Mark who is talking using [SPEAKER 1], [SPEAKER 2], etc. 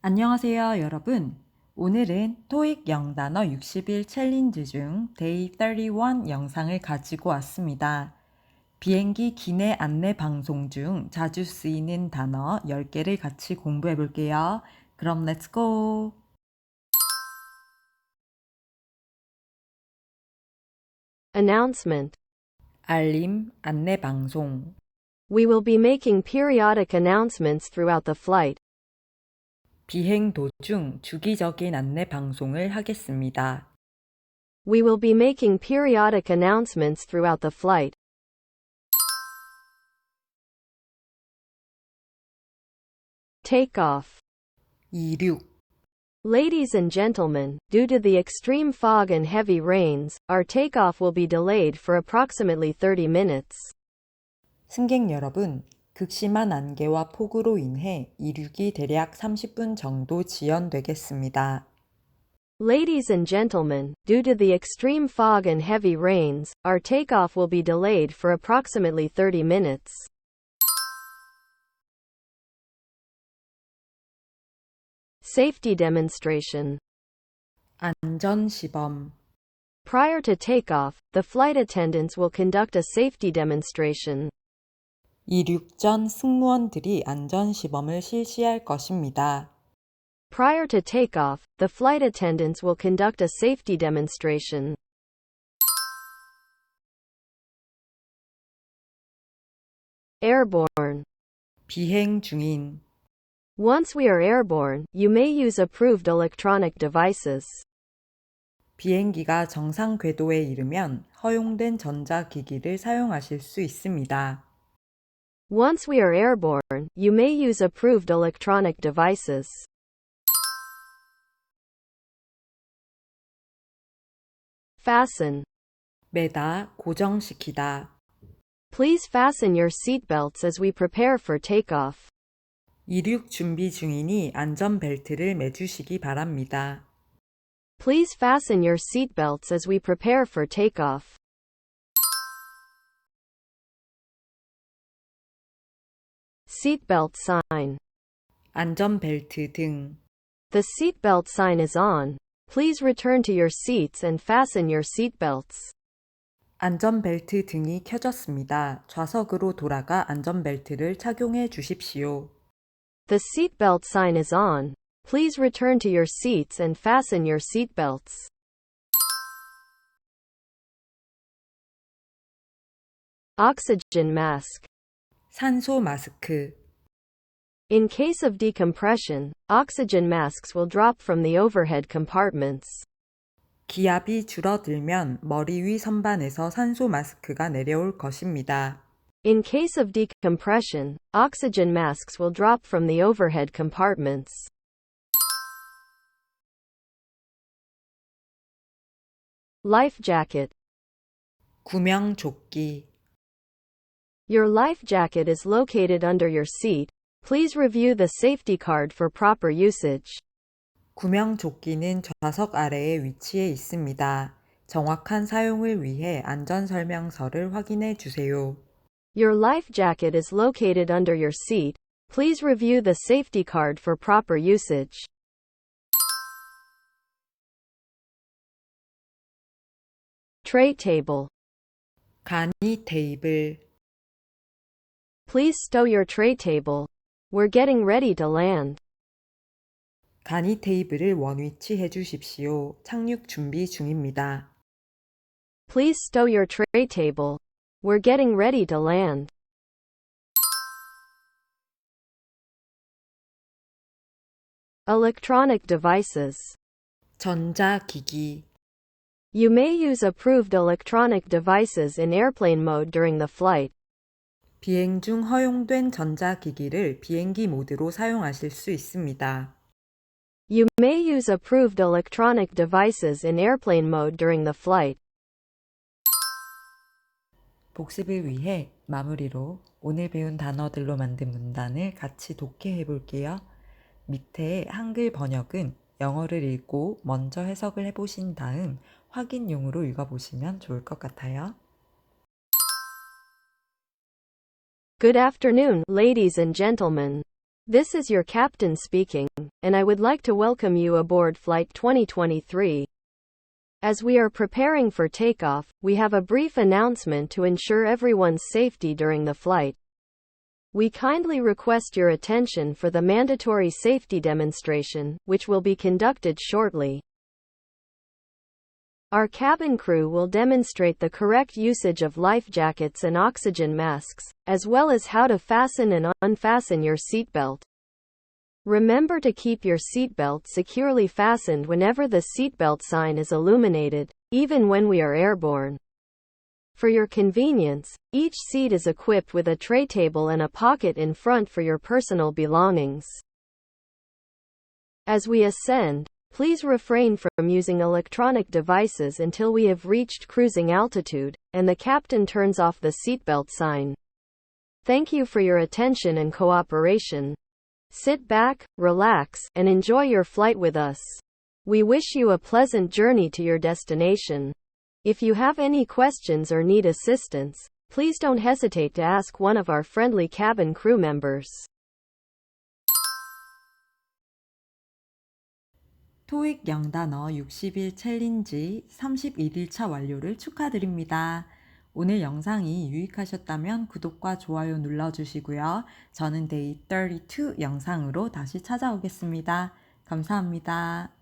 [SPEAKER 1] 안녕하세요, 여러분. 오늘은 토익 영단어 60일 챌린지 중 Day 31 영상을 가지고 왔습니다. 비행기 기내 안내 방송 중 자주 쓰이는 단어 10개를 같이 공부해 볼게요. 그럼 렛츠 고!
[SPEAKER 2] Announcement.
[SPEAKER 1] 알림, 안내 방송.
[SPEAKER 2] We will be making periodic announcements throughout the flight.
[SPEAKER 1] 비행 도중 주기적인 안내 방송을 하겠습니다.
[SPEAKER 2] We will be making periodic announcements throughout the flight. Takeoff.
[SPEAKER 1] 이륙.
[SPEAKER 2] Ladies and gentlemen, due to the extreme fog and heavy rains, our takeoff will be delayed for approximately 30 minutes.
[SPEAKER 1] 승객 여러분, 극심한 안개와 폭우로 인해 이륙이 대략 30분 정도 지연되겠습니다.
[SPEAKER 2] Ladies and gentlemen, due to the extreme fog and heavy rains, our takeoff will be delayed for approximately 30 minutes. Safety demonstration.
[SPEAKER 1] 안전 시범.
[SPEAKER 2] Prior to takeoff, the flight attendants will conduct a safety demonstration.
[SPEAKER 1] 이륙 전 승무원들이 안전 시범을 실시할 것입니다.
[SPEAKER 2] Prior to takeoff, the flight attendants will conduct a safety demonstration. Airborne.
[SPEAKER 1] 비행 중인.
[SPEAKER 2] Once we are airborne, you may use approved electronic devices.
[SPEAKER 1] 비행기가 정상 궤도에 이르면 허용된 전자기기를 사용하실 수 있습니다.
[SPEAKER 2] Once we are airborne, you may use approved electronic devices. Fasten.
[SPEAKER 1] 매다, 고정시키다.
[SPEAKER 2] Please fasten your seatbelts as we prepare for takeoff.
[SPEAKER 1] 이륙 준비 중이니 안전벨트를 매주시기 바랍니다.
[SPEAKER 2] Please fasten your seatbelts as we prepare for takeoff. Seatbelt sign.
[SPEAKER 1] 안전벨트 등.
[SPEAKER 2] The seatbelt sign is on. Please return to your seats and fasten your seatbelts.
[SPEAKER 1] 안전벨트 등이 켜졌습니다. 좌석으로 돌아가 안전벨트를 착용해 주십시오.
[SPEAKER 2] The seatbelt sign is on. Please return to your seats and fasten your seatbelts. Oxygen mask.
[SPEAKER 1] 산소 마스크.
[SPEAKER 2] In case of decompression, oxygen masks will drop from the overhead compartments.
[SPEAKER 1] 기압이 줄어들면 머리 위 선반에서 산소 마스크가 내려올 것입니다.
[SPEAKER 2] In case of decompression, oxygen masks will drop from the overhead compartments. Life jacket.
[SPEAKER 1] 구명 조끼.
[SPEAKER 2] Your life jacket is located under your seat. Please review the safety card for proper usage.
[SPEAKER 1] 구명 조끼는 좌석 아래에 위치해 있습니다. 정확한 사용을 위해 안전설명서를 확인해 주세요.
[SPEAKER 2] Your life jacket is located under your seat. Please review the safety card for proper usage. Tray table.
[SPEAKER 1] 간이 테이블.
[SPEAKER 2] Please stow your tray table. We're getting ready to land.
[SPEAKER 1] 간이 테이블을 원위치해 주십시오. 착륙 준비 중입니다.
[SPEAKER 2] Please stow your tray table. We're getting ready to land. Electronic devices.
[SPEAKER 1] 전자기기.
[SPEAKER 2] You may use approved electronic devices in airplane mode during the flight.
[SPEAKER 1] 비행 중 허용된 전자기기를 비행기 모드로 사용하실 수 있습니다.
[SPEAKER 2] You may use approved electronic devices in airplane mode during the flight.
[SPEAKER 1] 복습을 위해 마무리로 오늘 배운 단어들로 만든 문단을 같이 독해해 볼게요. 밑에 한글 번역은 영어를 읽고 먼저 해석을 해보신 다음 확인용으로 읽어보시면 좋을 것 같아요.
[SPEAKER 2] Good afternoon, ladies and gentlemen. This is your captain speaking. and I would like to welcome you aboard Flight 2023. As we are preparing for takeoff, we have a brief announcement to ensure everyone's safety during the flight. We kindly request your attention for the mandatory safety demonstration, which will be conducted shortly. Our cabin crew will demonstrate the correct usage of life jackets and oxygen masks, as well as how to fasten and unfasten your seatbelt. Remember to keep your seatbelt securely fastened whenever the seatbelt sign is illuminated, even when we are airborne. For your convenience, each seat is equipped with a tray table and a pocket in front for your personal belongings. As we ascend, please refrain from using electronic devices until we have reached cruising altitude, and the captain turns off the seatbelt sign. Thank you for your attention and cooperation. Sit back, relax, and enjoy your flight with us. We wish you a pleasant journey to your destination. If you have any questions or need assistance, please don't hesitate to ask one of our friendly cabin crew members.
[SPEAKER 1] 토익 영단어 60일 챌린지 31일차 완료를 축하드립니다. 오늘 영상이 유익하셨다면 구독과 좋아요 눌러주시고요. 저는 Day 32 영상으로 다시 찾아오겠습니다. 감사합니다.